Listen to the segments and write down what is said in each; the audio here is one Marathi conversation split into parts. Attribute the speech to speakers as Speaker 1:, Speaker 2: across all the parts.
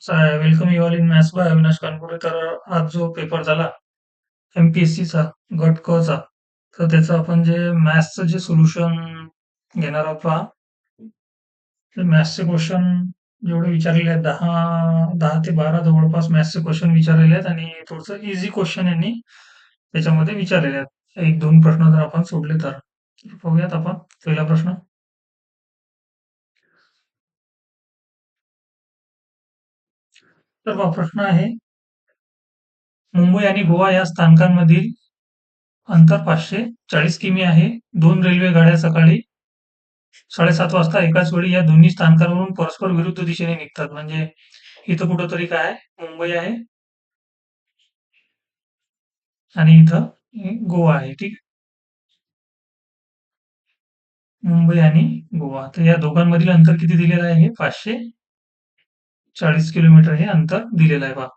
Speaker 1: Welcome you all in maths by Avinash Kanpure. तर आज जो पेपर झाला एमपीएससीचा गट क चा, तर त्याचं आपण जे मॅथ्सचं जे सोल्युशन घेणार आहोत पहा. ते मॅथ्सचे क्वेश्चन जेवढे विचारलेले आहेत 10 ते 12 जवळपास मॅथ्सचे क्वेश्चन विचारलेले आहेत आणि थोडंसं इझी क्वेश्चन यांनी त्याच्यामध्ये विचारलेले आहेत. एक दोन प्रश्न जर आपण सोडले तर पाहूयात आपण. पहिला प्रश्न. तर प्रश्न आहे, मुंबई आणि गोवा या स्थानकांमधील अंतर 540 किमी आहे. दोन रेल्वे गाड्या सकाळी 7:30 वाजता एकाच वेळी या दोन्ही स्थानकांवरून परस्पर विरुद्ध दिशेने निघतात. म्हणजे इथं कुठंतरी काय आहे? मुंबई आहे आणि इथं गोवा आहे. ठीक आहे. मुंबई आणि गोवा. तर या दोघांमधील अंतर किती दिलेलं आहे? हे 540 किलोमीटर हे अंतर दिलेलं आहे पहा.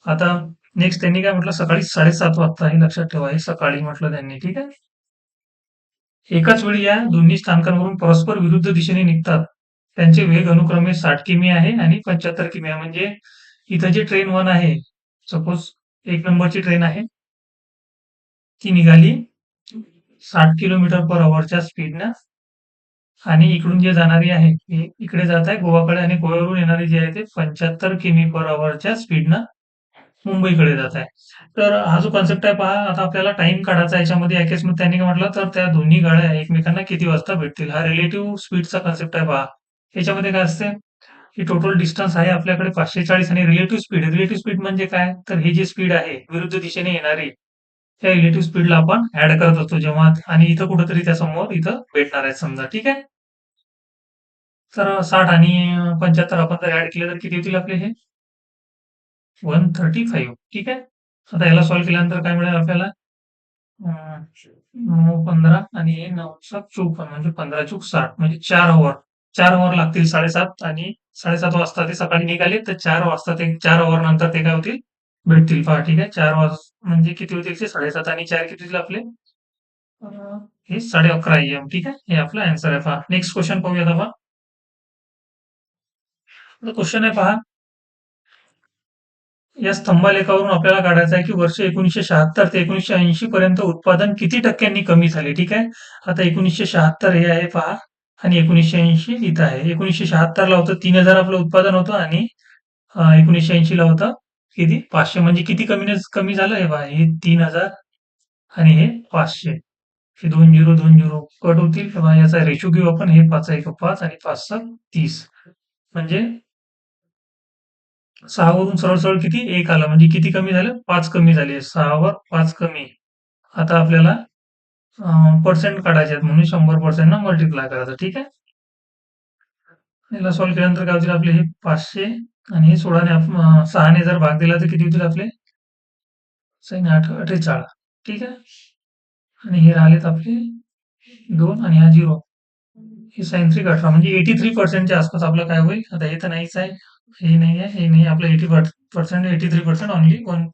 Speaker 1: आता नेक्स्ट त्यांनी काय म्हटलं? सकाळी 7:30 वाजता. हे लक्षात ठेवा. हे सकाळी म्हटलं त्यांनी. ठीक आहे. एकाच वेळी या दोन्ही स्थानकांवरून परस्पर विरुद्ध दिशेने निघतात. त्यांचे वेग अनुक्रमे 60 किमी आहे आणि 75 किमी आहे. म्हणजे इथं जे ट्रेन 1 आहे, सपोज 1 नंबरची ट्रेन आहे, ती निघाली 60 किलोमीटर पर अवरच्या स्पीडनं आणि इकडून जे जाणारी आहे, ती इकडे जात आहे गोवाकडे आणि गोव्यावरून येणारी जी आहे, ते 75 किमी पर अवरच्या स्पीडनं मुंबईकडे जात आहे. तर हा जो कन्सेप्ट आहे पहा, आता आपल्याला टाईम काढायचा आहे याच्यामध्ये. या केसमध्ये त्यांनी काय म्हटलं, तर त्या दोन्ही गाड्या एकमेकांना किती वाजता भेटतील, हा रिलेटिव्ह स्पीडचा कन्सेप्ट आहे पहा. याच्यामध्ये काय असते, ही टोटल डिस्टन्स आहे आपल्याकडे 540 आणि रिलेटिव्ह स्पीड. रिलेटिव्ह स्पीड म्हणजे काय, तर ही जी स्पीड आहे विरुद्ध दिशेने येणारी, त्या रिलेटिव्ह स्पीडला आपण ऍड करत असतो जेव्हा, आणि इथं कुठेतरी त्या समोर इथं भेटणार आहे समजा. ठीक आहे. तर 60 आणि 75 आपण जर ऍड केले तर किती होतील आपले? हे 135. ठीक आहे. आता याला सॉल्व्ह केल्यानंतर काय मिळेल आपल्याला? 9 15 आणि हे 9 7 54, म्हणजे 15 × 60, म्हणजे 4 आवर. 4 आवर लागतील. 7:30 आणि 7:30 वाजता ते सकाळी निघाले, तर 4 वाजता ते 4 आवर नंतर ते काय होतील? भेटतील पहा. ठीक आहे. 4 वाज म्हणजे किती होतील? ते 7:30 आणि 4 किती होतील आपले? हे 11:30 AM. ठीक आहे. हे आपलं आन्सर आहे पहा. नेक्स्ट क्वेश्चन पाहूयात आपण. क्वेश्चन आहे पहा, या स्तंभालेखावरून आपल्याला काढायचं आहे की वर्ष 1976 ते 1980 पर्यंत उत्पादन किती टक्क्यांनी कमी झाले. ठीक आहे. आता 1976 हे आहे पहा आणि 1980 इथं आहे. 1976 ला होतं 3,000 आपलं उत्पादन होतं आणि 1980 ला होतं किती? 500. म्हणजे किती कमी कमी झालं हे पहा. हे 3,000 आणि हे 500. हे 2 0 2 0 कट होतील किंवा याचा रेशो घेऊ आपण. हे 5 1 5 आणि 5 7 30. म्हणजे 6 वरून सरळ सरळ किती? 1 आला. म्हणजे किती कमी झालं? 5 कमी झाले. 6 वर 5 कमी. आता आपल्याला पर्सेंट काढायचे आहेत, म्हणून 100% न मल्टिप्लाय करायचं. ठीक आहे. याला सॉल्व्ह केल्यानंतर काय होतील आपले? हे 500 आणि हे 6 ने जर भाग दिला तर किती होतील आपले? 8 48. ठीक आहे. आणि हे राहिलेत आपले 2 आणि हा 0. हे sin 3 म्हणजे 83% आसपास आपलं काय होईल? आता हे तर नाहीच आहे. हे नाही आहे, हे नाही. आपलं 80%, 83% ओन्ली वन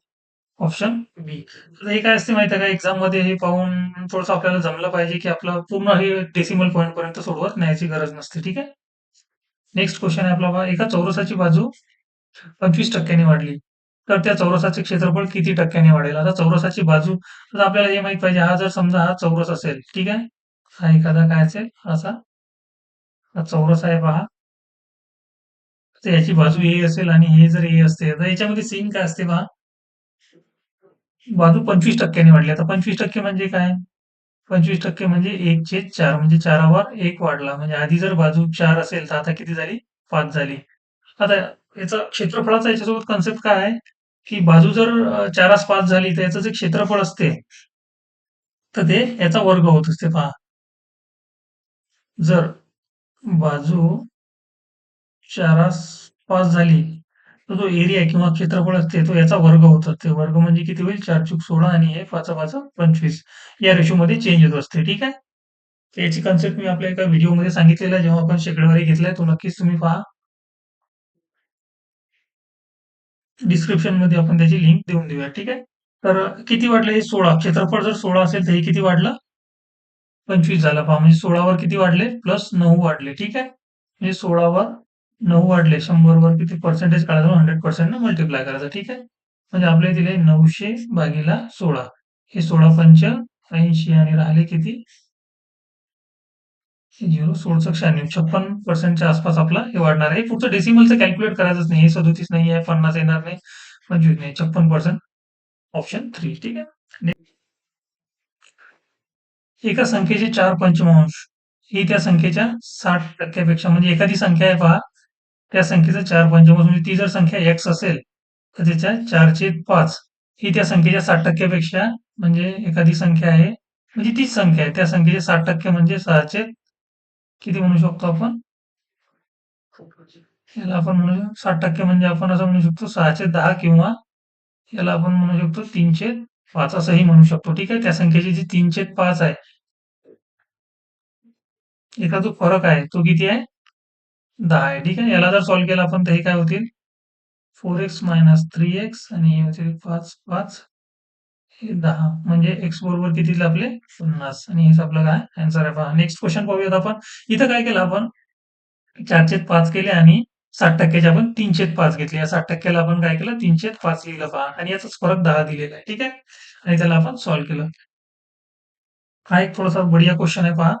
Speaker 1: ऑप्शन बी. तर हे काय असते माहिती आहे का, एक्झाममध्ये हे पाहून थोडंसं आपल्याला जमलं पाहिजे, की आपलं पूर्ण हे डेसिमल पॉईंट पर्यंत सोडवत न्यायची गरज नसते. ठीक आहे. नेक्स्ट क्वेश्चन आहे आपला बघा. एका चौरसाची बाजू 25% वाढली, तर त्या चौरसाचे क्षेत्रफळ किती टक्क्याने वाढेल? आता चौरसाची बाजू, तर आपल्याला हे माहित पाहिजे, हा जर समजा हा चौरस असेल, ठीक आहे, हा एखादा काय असेल असा, हा चौरस आहे पहा, तर याची बाजू ए असेल आणि हे जर ए असते, तर याच्यामध्ये सीन काय असते पहा, बाजू 25% वाढली. आता 25% म्हणजे काय? 25% म्हणजे 1/4, म्हणजे 4 वर 1 वाढला. म्हणजे आधी जर बाजू 4 असेल, तर आता किती झाली? 5 झाली. आता याचा क्षेत्रफळाचा याच्यासोबत कन्सेप्ट काय आहे, की बाजू जर 4 5 झाली, तर याचं जे क्षेत्रफळ असते, तर ते याचा वर्ग होत असते पहा. जर बाजू 4 5 झाली, तर जो एरिया किंवा क्षेत्रफळ असते, तो याचा वर्ग होत असते. वर्ग म्हणजे किती होईल? 4 चूक 16 आणि हे 5 5 25. या रेशोमध्ये चेंज होत असते. ठीक आहे. तर याची कन्सेप्ट मी आपल्या एका व्हिडिओमध्ये सांगितलेला आहे, जेव्हा आपण शेकडेवारी घेतलाय, तो नक्कीच तुम्ही पहा. डिस्क्रिप्शन मध्ये आपण त्याची लिंक देऊन देऊया. ठीक आहे. तर किती वाढले? हे 16. क्षेत्रफळ जर 16 असेल, तर हे किती वाढलं? 25 झालं पहा. म्हणजे 16 वर किती वाढले? +9 वाढले. ठीक आहे. म्हणजे 16 वर 9 वाढले 100 वर किती पर्सेंटेज काढायचं 100% न मल्टिप्लाय करायचं. ठीक आहे. म्हणजे आपल्या इथे 900 भागीला 16 हे 16 पंच 80 आणि राहिले किती 56% आसपास आपला हे वाढणार आहे. पुढचं डेसिमलचं कॅल्क्युलेट करायचंच नाही. हे 37 नाही आहे, 50 येणार नाही, 25 नाही. 56% ऑप्शन 3. ठीक आहे. एका संख्येचे 4 पंचमांश ही त्या संख्येच्या 60% पेक्षा म्हणजे एखादी संख्या आहे पहा, त्या संख्येचा 4 पंचमांश म्हणजे ती जर संख्या x असेल, तर त्याच्या 4/5 ही त्या संख्येच्या 60% पेक्षा म्हणजे एखादी संख्या आहे, म्हणजे तीच संख्या आहे. त्या संख्येचे 60% म्हणजे 6 किती म्हणू शकतो आपण? याला आपण म्हणू 60% म्हणजे आपण असं म्हणू शकतो 6/10 किंवा याला आपण म्हणू शकतो 3/5 असंही म्हणू शकतो. ठीक आहे. त्या संख्येची जी 3/5 आहे, याचा जो फरक आहे तो किती आहे? 10 आहे. ठीक आहे. याला जर सॉल्व्ह केलं आपण तर हे काय होतील? 4x - 3x आणि हे होतील 5, 5 हे 10 म्हणजे x बरोबर किती दिले आपले 50 आणि हेच आपलं काय आन्सर आहे पहा. नेक्स्ट क्वेश्चन पाहूयात आपण. इथं काय केलं आपण 4/5 केले आणि 60% चे आपण 3/5 घेतले. या 60% ला आपण काय केलं 3/5 लिहिलं पहा आणि याचाच फरक 10 दिलेला आहे. ठीक आहे. आणि त्याला आपण सॉल्व्ह केलं. हा एक थोडासा बढिया क्वेश्चन आहे पहा.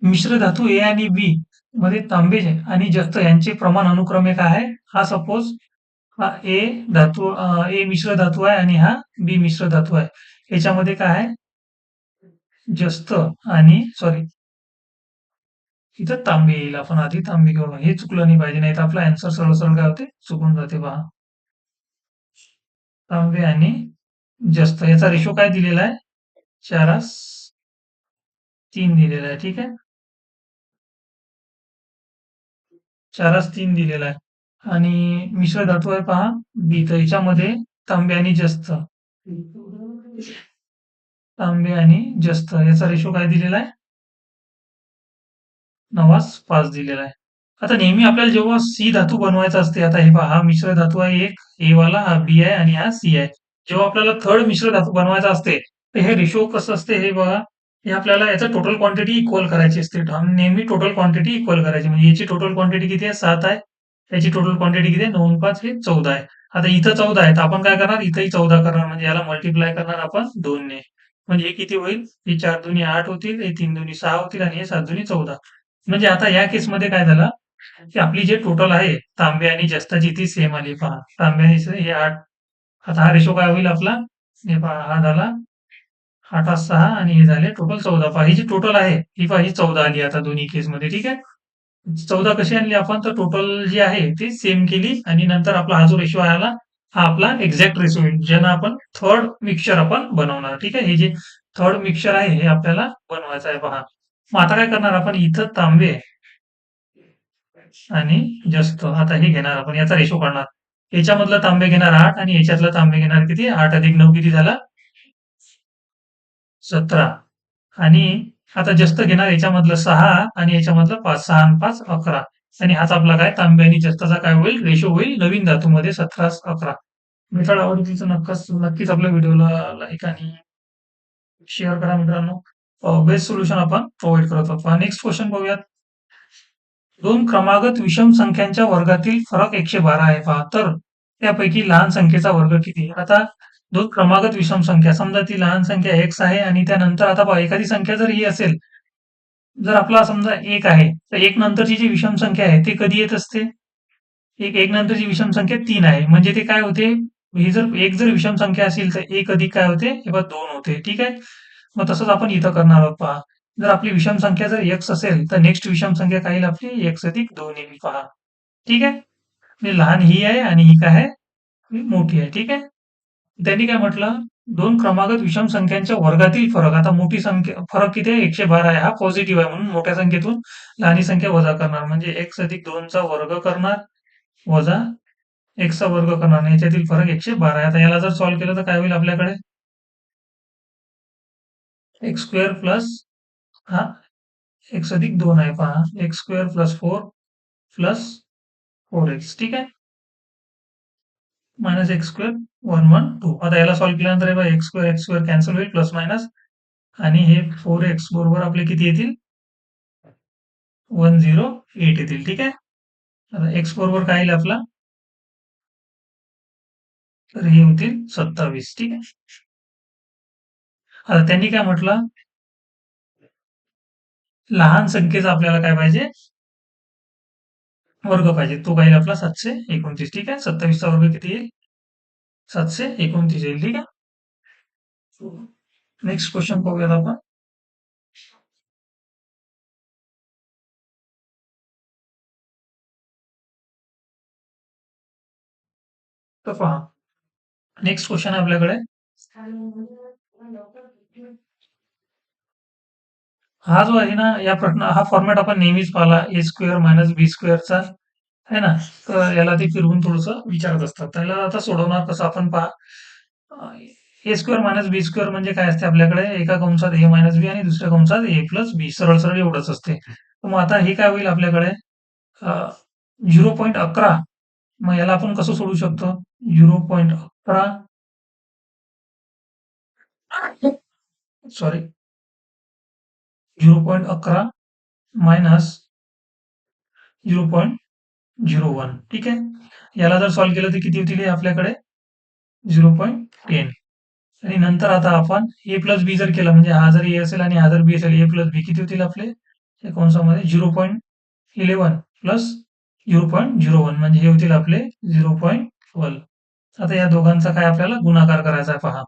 Speaker 1: मिश्र धातू ए आणि बी मध्ये तांबे आणि जस्त यांचे प्रमाण अनुक्रमे काय आहे? हा सपोज हा ए मिश्र धातू आहे आणि हा बी मिश्र धातू आहे. याच्यामध्ये काय आहे? जस्त आणि सॉरी इथं तांबे येईल. आपण आधी तांबे घेऊ. हे चुकलं नाही पाहिजे, नाही तर आपला आन्सर सरळ सरळ काय होते चुकून जाते पहा. तांबे आणि जस्त याचा रेशो काय दिलेला आहे? 4:3 दिलेला आहे. ठीक आहे. 4:3 दिलेला आहे. आणि मिश्र धातू आहे पहा बी. तर याच्यामध्ये तांबे आणि जस्त तांबे आणि जस्त याचा रेशो काय दिलेला आहे? 9:5 दिलेला आहे. आता नेहमी आपल्याला जेव्हा सी धातू बनवायचा असते, आता हे पहा हा मिश्र धातू आहे एक, ए वाला हा बी आहे आणि हा सी आहे. जेव्हा आपल्याला थर्ड मिश्र धातू बनवायचा असते, तर हे रेशो कसं असते हे बघा. हे आपल्याला याचं टोटल क्वांटिटी इक्वल करायची असते. नेहमी टोटल क्वांटिटी इक्वल करायची. म्हणजे याची टोटल क्वांटिटी किती आहे? 7 आहे. त्याची टोटल क्वांटिटी किती आहे? 9 5 हे 14 आहे. आता इथं 14 आहे, तर आपण काय करणार? इथंही 14 करणार. म्हणजे याला मल्टिप्लाय करणार आपण 2 ने. म्हणजे हे किती होईल? हे 4 दुनी 8 होतील, हे 3 दुनी 6 होतील आणि हे 7 दुनी 14. म्हणजे आता या केसमध्ये काय झालं, की आपली जे टोटल आहे तांबे आणि जस्ताची ती सेम आली पहा. तांबे आणि हे 8. आता हा रेशो काय होईल आपला? हे पहा हा झाला 8 6 आणि हे झाले टोटल 14. पहा ही जी टोटल आहे, ही पहा ही 14 आली आता दोन्ही केसमध्ये. ठीक आहे. 14 कशी आणली आपण? तर टोटल जी आहे ती सेम केली आणि नंतर आपला हा जो रेशो आला, हा आपला एक्झॅक्ट रेशो होईल. ज्यानं आपण थर्ड मिक्सचर आपण बनवणार. ठीक आहे. हे जे थर्ड मिक्सचर आहे हे आपल्याला बनवायचं आहे पहा. मग आता काय करणार आपण? इथं तांबे आणि जस्त आता हे घेणार आपण याचा रेशो काढणार. याच्यामधलं तांबे घेणार 8 आणि याच्यातलं तांबे घेणार किती? 8 अधिक 9 किती झाला? 17 आणि आता जस्त घेणार याच्यामधलं 6 आणि याच्यामधलं 5. 6 आणि 5 11 आणि हाच आपला काय तांबे आणि जस्ताचा काय होईल? रेशो होईल नवीन धातूमध्ये 17 11. मेथड आवडली तर नक्कीच आपल्या व्हिडिओला लाईक आणि शेअर करा मित्रांनो. बेस्ट सोल्युशन आपण प्रोव्हाईड करत आहोत. नेक्स्ट क्वेश्चन पाहूयात. दोन क्रमागत विषम संख्यांच्या वर्गातील फरक 112 आहे पहा. तर त्यापैकी लहान संख्येचा वर्ग किती? आता दोन क्रमागत विषम संख्या, समजा ती लहान संख्या x आहे आणि त्यानंतर आता पहा एखादी संख्या जर ही असेल, जर आपला समजा 1 आहे, तर 1 नंतरची जी विषम संख्या आहे ती कधी येत असते? 1 नंतरची विषम संख्या 3 आहे. म्हणजे ते काय होते? ही जर 1 जर विषम संख्या असेल तर 1 अधिक काय होते? हे पहा 2 होते. ठीक आहे. मग तसंच आपण इथं करणार आहोत पहा. जर आपली विषम संख्या जर x असेल, तर नेक्स्ट विषम संख्या काय येईल आपली? x अधिक 2 येईल पहा. ठीक आहे. म्हणजे लहान ही आहे आणि ही काय आहे? ही मोठी आहे. ठीक आहे. त्यांनी काय म्हटलं? दोन क्रमागत विषम संख्यांच्या वर्गातील फरक. आता मोठी संख्या फरक किती आहे? 112 आहे. हा पॉझिटिव्ह आहे म्हणून मोठ्या संख्येतून लहानी संख्या वजा करणार. म्हणजे x अधिक 2 चा वर्ग करणार वजा x चा वर्ग करणार. याच्यातील फरक 112 आहे. आता याला जर सॉल्व्ह केलं तर काय होईल आपल्याकडे? एक्स स्क्वेअर प्लस हा एक्स अधिक 2 आहे पहा. X square plus 4 plus 4x. ठीक आहे. Minus x square 112. आता याला सॉल्व्ह केल्यानंतर हे एक्स स्क्वेअर कॅन्सल होईल प्लस मायनस आणि हे 4x बरोबर आपले किती येतील? 108 येतील. ठीक आहे. आता एक्स बरोबर काय येईल आपला, तर हे होतील 27. ठीक आहे. आता त्यांनी काय म्हटलं, लहान संख्येचा आपल्याला काय पाहिजे, वर्ग पाहिजे. तो काय येईल आपला 729. ठीक आहे. 27 चा वर्ग किती येईल, 729 येईल. ठीक आहे. नेक्स्ट क्वेश्चन पाहूयात आपण. तर पहा, नेक्स्ट क्वेश्चन आहे आपल्याकडे. हा जो आहे ना, या प्रश्न हा फॉर्मॅट आपण नेहमीच पाहिला, ए स्क्वेअर मायनस बी स्क्वेअरचा आहे ना. तर याला ते फिरवून थोडंसं विचारत असतात. त्याला आता सोडवणार कसं आपण पहा, ए स्क्वेअर मायनस बी स्क्वेअर म्हणजे काय असते आपल्याकडे, एका कंसात ए मायनस बी आणि दुसऱ्या कंसात ए प्लस बी, सरळ सरळ एवढंच असते. तर मग आता हे काय होईल आपल्याकडे, 0.11. मग याला आपण कसं सोडू शकतो, 0.11, सॉरी, 0.11 मायनस 0.01. ठीक आहे. याला जर सॉल्व्ह केलं तर किती होतील हे आपल्याकडे, 0.10. आणि नंतर आता आपण ए प्लस बी जर केलं, म्हणजे हा जर ए असेल आणि हा जर बी असेल, ए प्लस बी किती होतील आपले, या कंसामध्ये 0.11 प्लस 0.01 म्हणजे हे होतील आपले 0.12. आता या दोघांचा काय आपल्याला गुणाकार करायचा आहे पहा.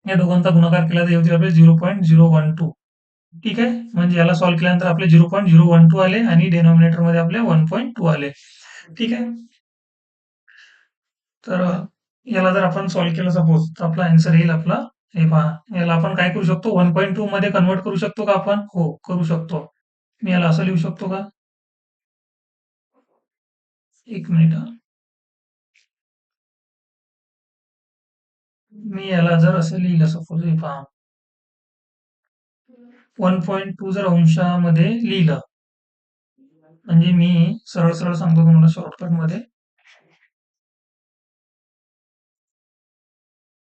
Speaker 1: या दोघांचा गुणाकार केला तर हे होतील आपले 0.012. ठीक आहे. म्हणजे याला सॉल्व्ह केल्यानंतर आपले 0.012 आले आणि डिनॉमिनेटर मध्ये आपले 1.2 आले. ठीक आहे. तर याला जर आपण सॉल्व्ह केलं सपोज, तर आपला आन्सर येईल आपला, हे पहा, याला आपण काय करू शकतो, 1.2 मध्ये कन्वर्ट करू शकतो का आपण, हो करू शकतो. मी याला असं लिहू शकतो का, एक मिनिट हा. मी याला जर असं लिहिलं सपोज, हे पहा, 1.2 जर अंशामध्ये लिहिलं, म्हणजे मी सरळ सरळ सांगतो तुम्हाला शॉर्टकट मध्ये,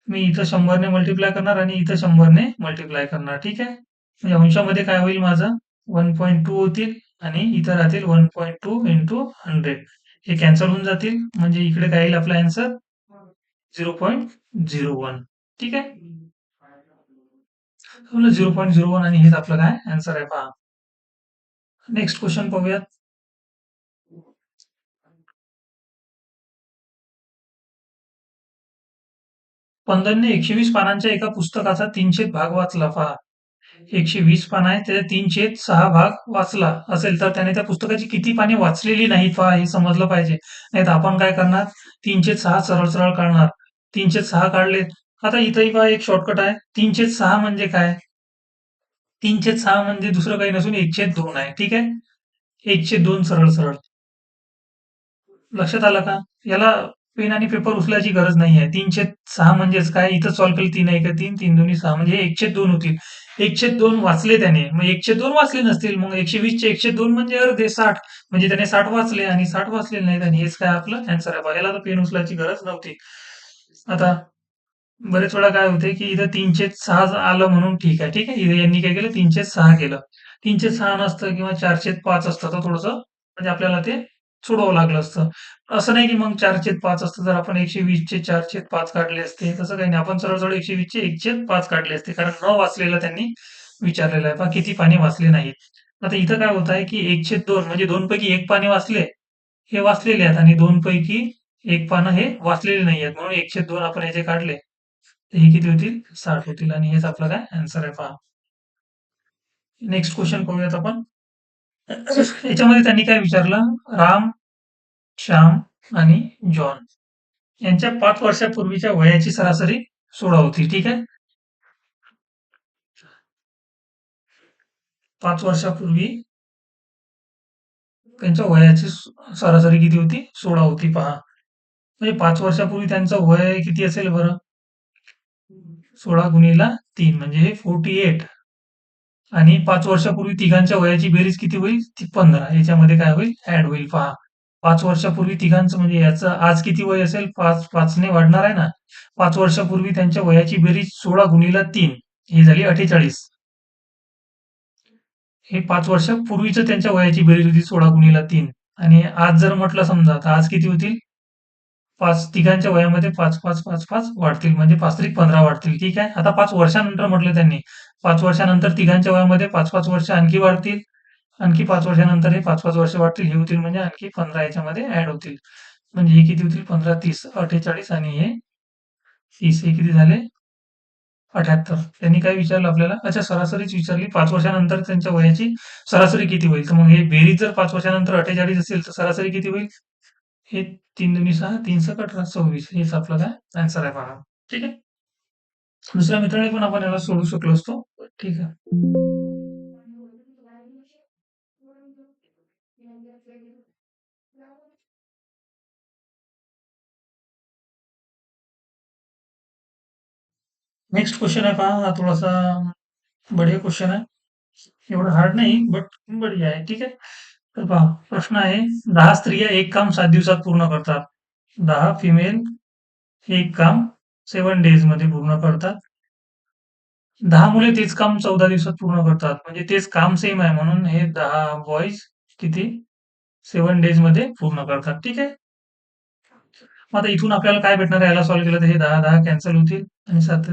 Speaker 1: मी इथं 100 ने मल्टिप्लाय करणार आणि इथं 100 ने मल्टिप्लाय करणार. ठीक आहे. म्हणजे अंशामध्ये काय होईल माझं, 1.2 होतील आणि इथं राहतील 1.2 इंटू 100. हे कॅन्सल होऊन जातील, म्हणजे इकडे काय येईल आपला आन्सर, 0.01. ठीक आहे. 0.01 आणि हेच आपलं काय आन्सर आहे पहा. नेक्स्ट क्वेश्चन पाहूयात. पंदरने 120 पानांच्या एका पुस्तकाचा 300 भाग वाचला पहा. 120 पान आहे, त्याच्या 306 भाग वाचला असेल तर त्याने त्या पुस्तकाची किती पाने वाचलेली नाहीत पहा, हे समजलं पाहिजे. नाही तर आपण काय करणार, 306 सरळ सरळ काढणार. 306 काढले. आता इथंही पहा एक शॉर्टकट आहे. 306 म्हणजे काय, 306 म्हणजे दुसरं काही नसून 1/2 आहे. ठीक आहे. 1/2 सरळ सरळ. लक्षात आलं का? याला पेन आणि पेपर उचलायची गरज नाही आहे. 306 म्हणजेच काय, इथं सॉल्व्ह केलं, 3 1 3, 3 2 6 म्हणजे 1/2 होतील. 1/2 वाचले त्याने. मग 1/2 वाचले नसतील. मग 120 चे 1/2 म्हणजे अर्धे 60. म्हणजे त्याने 60 वाचले आणि 60 वाचलेले नाहीत आणि हेच काय आपलं आन्सर आहे बघा. याला तर पेन उचलायची गरज नव्हती. आता बरेच वेळा काय होते, की इथं 306 आलं म्हणून ठीक आहे. ठीक आहे. इथे यांनी काय केलं, 306 केलं. 306 नसतं किंवा 405 असतं तर थोडंसं म्हणजे आपल्याला ते सोडवावं लागलं असतं. असं नाही की मग 405 असतं तर आपण 120 चे 405 काढले असते. तसं काही नाही. आपण सरळ सरळ 120 चे 1/5 काढले असते. कारण न वाचलेलं त्यांनी विचारलेलं आहे. पहा किती पाने वाचले नाहीत. आता इथं काय होत आहे, की 1/2 म्हणजे 2 पैकी 1 पाने वाचले, हे वाचलेले आहेत आणि 2 पैकी 1 पानं हे वाचलेले नाही आहेत. म्हणून 1/2 आपण याचे काढले. तर हे किती होतील, 60 होतील आणि हेच आपलं काय आन्सर आहे पहा. नेक्स्ट क्वेश्चन पाहूयात आपण. याच्यामध्ये त्यांनी काय विचारलं, राम, श्याम आणि जॉन यांच्या 5 वर्षापूर्वीच्या वयाची सरासरी 16 होती. ठीक आहे. 5 वर्षापूर्वी त्यांच्या वयाची सरासरी किती होती, 16 होती पहा. म्हणजे 5 वर्षापूर्वी त्यांचं वय किती असेल बरं, 16 गुणिला 3 म्हणजे हे 48. आणि 5 वर्षापूर्वी तिघांच्या वयाची बेरीज किती होईल, ती 15. याच्यामध्ये काय होईल, ऍड होईल पहा. 5 वर्षापूर्वी तिघांचं म्हणजे याचं आज किती वय असेल, 5 ने वाढणार आहे ना. 5 वर्षापूर्वी त्यांच्या वयाची बेरीज 16 गुणिला 3 ही झाली 48. हे 5 वर्षापूर्वीच त्यांच्या वयाची बेरीज होती 16 गुणिला 3. आणि आज जर म्हटलं समजा, तर आज किती होतील? 5 तिघांच्या वयामध्ये 5, 5, 5, 5 वाढतील म्हणजे 5 त्रिक 15 वाढतील. ठीक आहे. आता 5 वर्षानंतर म्हटलं त्यांनी. 5 वर्षानंतर तिघांच्या वयामध्ये 5-5 वर्ष आणखी वाढतील. आणखी 5 वर्षानंतर हे 5-5 वर्ष वाढतील. हे होतील म्हणजे आणखी 15 याच्यामध्ये ॲड होतील. म्हणजे हे किती होतील? 15, 30, 48 आणि हे 30. हे किती झाले? 78. त्यांनी काय विचारलं आपल्याला? अच्छा, सरासरीच विचारली. 5 वर्षानंतर त्यांच्या वयाची सरासरी किती होईल? तर मग हे बेरीज जर 5 वर्षानंतर 48 असेल, तर सरासरी किती होईल? हे 3 दुनी 6, 3 सक 18, 26. हेच आपलं काय आन्सर आहे पहा. ठीक आहे. दुसऱ्या मित्राने पण आपण याला सोडू शकलो असतो. ठीक आहे. नेक्स्ट क्वेश्चन आहे पहा. हा थोडासा बढिया क्वेश्चन आहे. एवढं हार्ड नाही, बट बढिया आहे. ठीक आहे. तर पहा, प्रश्न आहे, 10 स्त्रिया एक काम 7 दिवसात पूर्ण करतात. 10 फिमेल एक काम 7 डेज मध्ये पूर्ण करतात. 10 मुले तेच काम 14 दिवसात पूर्ण करतात. म्हणजे तेच काम सेम आहे म्हणून हे 10 बॉयज किती 7 डेज मध्ये पूर्ण करतात. ठीक आहे. मग आता इथून आपल्याला काय भेटणार आहे? याला सॉल्व्ह केलं तर हे 10-10 कॅन्सल होतील आणि 7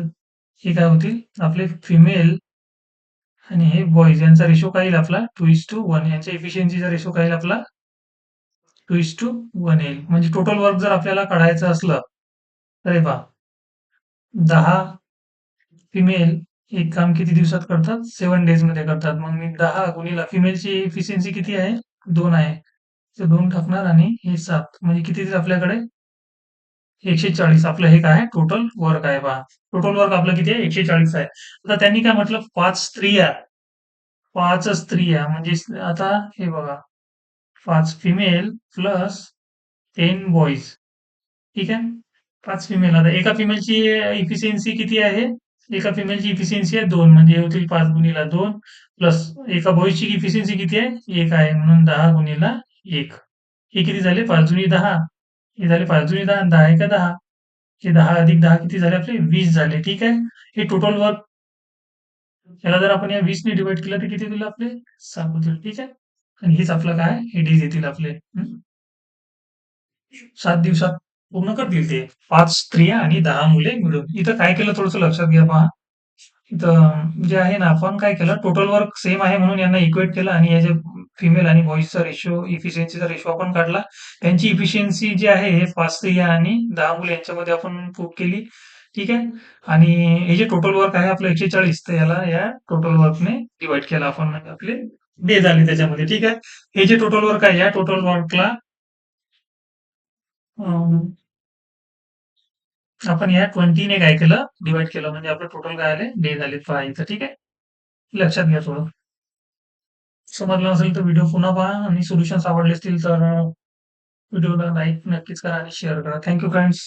Speaker 1: हे काय होतील? आपले फिमेल आणि हे बॉयज यांचा रेशो काय येईल आपला? 2:1. यांच्या एफिशियन्सीचा रेशो काय येईल आपला? 2:1 येईल. म्हणजे टोटल वर्क जर आपल्याला काढायचं असलं, तर हे पहा, 10 फिमेल एक काम किती दिवसात करतात? 7 डेज मध्ये करतात. मग मी 10 गुणिले फिमेलची एफिशियन्सी किती आहे? 2 आहे. तर 2 टाकणार आणि हे 7 म्हणजे किती येईल आपल्याकडे? 140. आपलं हे काय आहे? टोटल वर्क आहे पहा. टोटल वर्क आपलं किती आहे? 140 आहे. आता त्यांनी काय म्हटलं? 5 स्त्रिया म्हणजे आता हे बघा, 5 फिमेल प्लस 10 बॉयज. ठीक आहे. 5 फिमेल. आता एका फिमेलची इफिशियन्सी किती आहे? एका फिमेलची इफिशियन्सी आहे 2 म्हणजे हे होतील 5 गुणिले 2 प्लस एका बॉयची इफिशियन्सी किती आहे? 1 आहे म्हणून 10 गुणिले 1. हे किती झाले? 5 दुनी 10. हे झाले 5 दुनी 10 आणि 10 एका 10. हे 10 अधिक 10 किती झाले आपले? 20 झाले. ठीक आहे. हे टोटल वर्क याला जर आपण या 20 ने डिवाइड केलं तर किती होतील आपले? 7 होतील. ठीक आहे. आणि हेच आपलं काय? हे डेज येतील आपले. 7 दिवसात पूर्ण करतील ते. 5 स्त्रिया आणि 10 मुले मिळून. इथं काय केलं थोडंसं लक्षात घ्या पहा. इथं जे आहे ना, आपण काय केलं, टोटल वर्क सेम आहे म्हणून यांना इक्वेट केलं आणि हे जे फिमेल आणि बॉईजचा रेशो, इफिशियन्सीचा रेशो आपण काढला. त्यांची इफिशियन्सी जी आहे हे 5 स्त्रिया आणि 10 मुले यांच्यामध्ये आपण पुट केली. ठीक आहे. आणि हे जे टोटल वर्क आहे आपलं 140, तर याला या टोटल वर्कने डिवाइड केलं आपण म्हणजे आपले डेज आले त्याच्यामध्ये. ठीक आहे. हे जे टोटल वर्क आहे या टोटल वर्कला आपण या 20 ने काय केलं? डिवाइड केलं म्हणजे आपलं टोटल काय आले? डेज आले पहा इथं. ठीक आहे. लक्षात घ्या थोडं. समजलं नसेल तर व्हिडिओ पुन्हा पहा आणि सोल्युशन्स आवडले असतील तर व्हिडिओला लाईक नक्कीच करा आणि शेअर करा. Thank you friends.